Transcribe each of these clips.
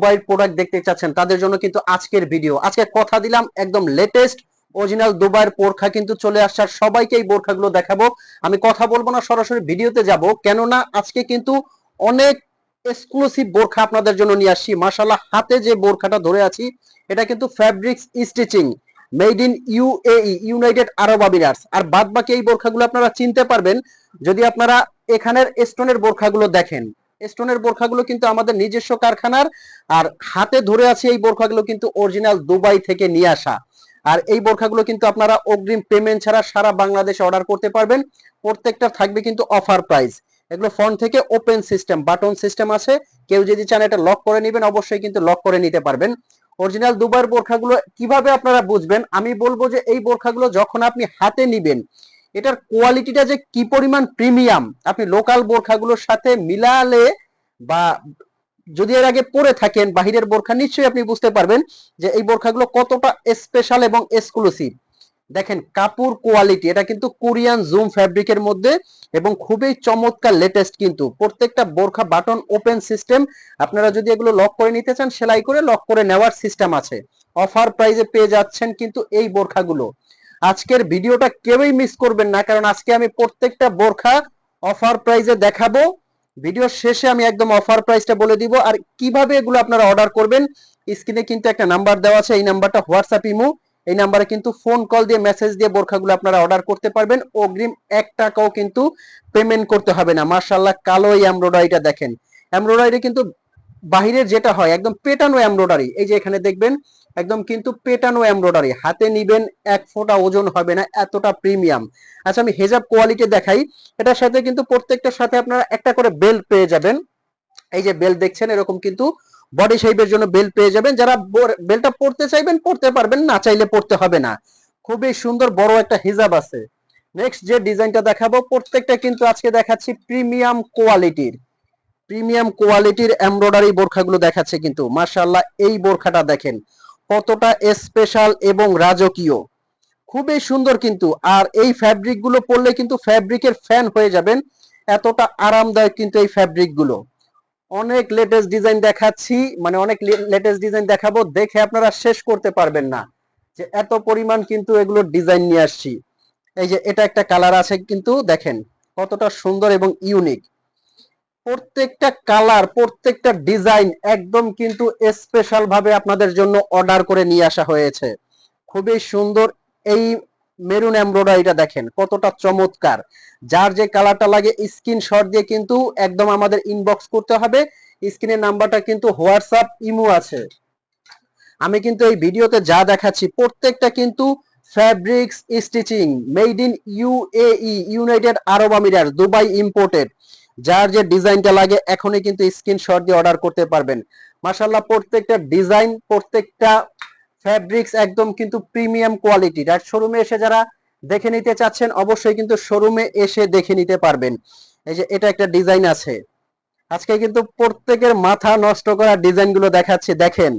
দুবাইয়ের প্রোডাক্ট দেখতে চাচ্ছেন তাদের জন্য কিন্তু আজকের ভিডিও। আজকে কথা দিলাম একদম লেটেস্ট অরিজিনাল দুবাইয়ের বোরখা কিন্তু চলে আসার, সবাইকে এই বোরখাগুলো দেখাবো। আমি কথা বলবো না, সরাসরি ভিডিওতে যাব, কেননা আজকে কিন্তু অনেক এক্সক্লুসিভ বোরখা আপনাদের জন্য নিয়ে আসছি। মাশাআল্লাহ, হাতে যে বোরখাটা ধরে আছি এটা কিন্তু fabrics stitching, made in UAE, United Arab Emirates. আর বাদ বাকি এই বোরখাগুলো আপনারা চিনতে পারবেন যদি আপনারা এখানের স্টোনের বোরখাগুলো দেখেন। স্টোনের বোরখাগুলো কিন্তু আমাদের নিজস্ব কারখানার, আর হাতে ধরে আছে এই বোরখাগুলো কিন্তু অরিজিনাল দুবাই থেকে নিয়ে আসা। আর এই বোরখাগুলো কিন্তু আপনারা অগ্রিম পেমেন্ট ছাড়া সারা বাংলাদেশে অর্ডার করতে পারবেন। প্রত্যেকটা থাকবে কিন্তু অফার প্রাইস। এগুলো ফ্রন্ট থেকে ওপেন সিস্টেম, বাটন সিস্টেম আছে। কেউ যদি চান এটা লক করে নেবেন, অবশ্যই কিন্তু লক করে নিতে পারবেন। অরিজিনাল দুবাইয়ের বোরখাগুলো কিভাবে আপনারা বুঝবেন, আমি বলবো যে এই বোরখাগুলো যখন আপনি হাতে নিবেন এটার কোয়ালিটিটা যে কি পরিমাণ প্রিমিয়াম, আপনি লোকাল বোরখাগুলোর সাথে মিলালে বা যদি এর আগে পরে থাকেন বাহিরের বোরখা, নিশ্চয়ই আপনি বুঝতে পারবেন যে এই বোরখাগুলো কতটা স্পেশাল এবং এক্সক্লুসিভ। দেখেন কাপড় কোয়ালিটি, এটা কিন্তু কোরিয়ান জুম ফ্যাব্রিকের মধ্যে এবং খুবই চমৎকার লেটেস্ট। কিন্তু প্রত্যেকটা বোরখা বাটন ওপেন সিস্টেম। আপনারা যদি এগুলো লক করে নিতে চান, সেলাই করে লক করে নেওয়ার সিস্টেম আছে। অফার প্রাইসে পেয়ে যাচ্ছেন কিন্তু এই বোরখাগুলো। আজকের ভিডিওটা কেউই মিস করবেন না, কারণ আজকে আমি প্রত্যেকটা বোরখা অফার প্রাইসে দেখাবো। ভিডিও শেষে আমি একদম অফার প্রাইসটা বলে দিব। আর কিভাবে এগুলো আপনারা অর্ডার করবেন, স্ক্রিনে কিন্তু একটা নাম্বার দেওয়া আছে, এই নাম্বারটা হোয়াটসঅ্যাপ ইমো। এই নাম্বারে কিন্তু ফোন কল দিয়ে মেসেজ দিয়ে বোরখাগুলো আপনারা অর্ডার করতে পারবেন। অগ্রিম 1 টাকাও কিন্তু পেমেন্ট করতে হবে না। মাশাআল্লাহ, কালো এই এমব্রয়ডারিটা দেখেন। এমব্রয়ডারি কিন্তু বাহিরের যেটা হয় একদম পেটানো এমব্রয়ডারি, এই যে এখানে দেখবেন একদম কিন্তু পেটানো এমব্রয়ডারি। হাতে নিবেন 1 ফোঁটা ওজন হবে না, এতটা প্রিমিয়াম। আচ্ছা, আমি হেজাব কোয়ালিটি দেখাই। এটার সাথে কিন্তু প্রত্যেকটার সাথে আপনারা একটা করে বেল্ট পেয়ে যাবেন। এই যে বেল্ট দেখছেন, এরকম কিন্তু বডি শেপের জন্য বেল্ট পেয়ে যাবেন। যারা বেল্টটা পড়তে চাইবেন পড়তে পারবেন, না চাইলে পড়তে হবে না। খুবই সুন্দর বড় একটা হিজাব আছে। নেক্সট যে ডিজাইনটা দেখাবো, প্রত্যেকটা কিন্তু আজকে দেখাচ্ছি প্রিমিয়াম কোয়ালিটির। প্রিমিয়াম কোয়ালিটির এমব্রয়ডারি বোরখাগুলো দেখাচ্ছে কিন্তু। মাশাআল্লাহ, এই বোরখাটা দেখেন কতটা স্পেশাল এবং রাজকীয়, খুবই সুন্দর কিন্তু। আর এই ফ্যাব্রিক গুলো পরলে কিন্তু ফ্যাব্রিকের ফ্যান হয়ে যাবেন, এতটা আরামদায়ক কিন্তু এই ফ্যাব্রিক গুলো। অনেক লেটেস্ট ডিজাইন দেখাচ্ছি, মানে অনেক লেটেস্ট ডিজাইন দেখাবো, দেখে আপনারা শেষ করতে পারবেন না যে এত পরিমাণ কিন্তু এগুলো ডিজাইন নিয়ে আসছি। এই যে এটা একটা কালার আছে কিন্তু, দেখেন কতটা সুন্দর এবং ইউনিক। প্রত্যেকটা কালার, প্রত্যেকটা ডিজাইন একদম কিন্তু স্পেশাল ভাবে আপনাদের জন্য অর্ডার করে নিয়ে আসা হয়েছে। খুবই সুন্দর এই মেরুন এমব্রয়ডারিটা দেখেন কতটা চমৎকার। যার যে কালারটা লাগে স্ক্রিনশট দিয়ে কিন্তু একদম আমাদের ইনবক্স করতে হবে। স্ক্রিনের নাম্বারটা কিন্তু হোয়াটসঅ্যাপ ইমো আছে। আমি কিন্তু এই ভিডিওতে যা দেখাচ্ছি প্রত্যেকটা কিন্তু fabrics stitching, made in UAE, United Arab Emirates, Dubai imported. যার যে ডিজাইনটা লাগে এখনই কিন্তু স্ক্রিনশট দিয়ে অর্ডার করতে পারবেন। মাশাআল্লাহ, প্রত্যেকটা ডিজাইন, প্রত্যেকটা ফ্যাব্রিক্স একদম কিন্তু প্রিমিয়াম কোয়ালিটির। আর শোরুমে এসে যারা দেখে নিতে চাচ্ছেন অবশ্যই কিন্তু শোরুমে এসে দেখে নিতে পারবেন। এই যে এটা একটা ডিজাইন আছে। আজকে কিন্তু প্রত্যেকের মাথা নষ্ট করা ডিজাইনগুলো দেখাচ্ছে, দেখেন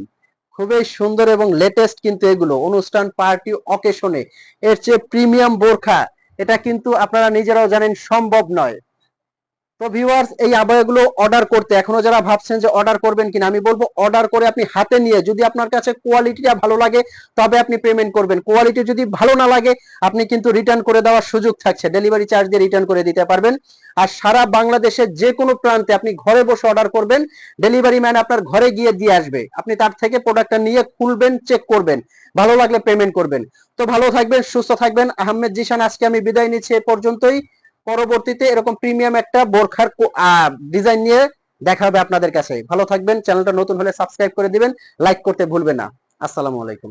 খুবই সুন্দর এবং লেটেস্ট কিন্তু এগুলো। অনুষ্ঠান, পার্টি, অকেশনে এর চেয়ে প্রিমিয়াম বোরখা এটা কিন্তু আপনারা নিজেরাও জানেন সম্ভব নয়। তো ভিউয়ার্স, এই আবায়াগুলো অর্ডার করতে এখনো যারা ভাবছেন যে অর্ডার করবেন কিনা, আমি বলবো অর্ডার করে আপনি হাতে নিয়ে যদি আপনার কাছে কোয়ালিটিটা ভালো লাগে তবে আপনি পেমেন্ট করবেন। কোয়ালিটি যদি ভালো না লাগে আপনি কিন্তু রিটার্ন করে দেওয়ার সুযোগ থাকছে, ডেলিভারি চার্জ দিয়ে রিটার্ন করে দিতে পারবেন। আর সারা বাংলাদেশের যে কোনো প্রান্তে আপনি ঘরে বসে অর্ডার করবেন, ডেলিভারি ম্যান আপনার ঘরে গিয়ে দিয়ে আসবে। আপনি তার থেকে প্রোডাক্টটা নিয়ে খুলবেন, চেক করবেন, ভালো লাগলে পেমেন্ট করবেন। তো ভালো থাকবেন, সুস্থ থাকবেন। আহমেদ জিশান আজকে আমি বিদায় নিচ্ছি এ পর্যন্তই। পরবর্তীতে এরকম প্রিমিয়াম একটা বোরখার ডিজাইন নিয়ে দেখা হবে আপনাদের কাছে। ভালো থাকবেন, চ্যানেলটা নতুন হলে সাবস্ক্রাইব করে দিবেন, লাইক করতে ভুলবেন না। আসসালামু আলাইকুম।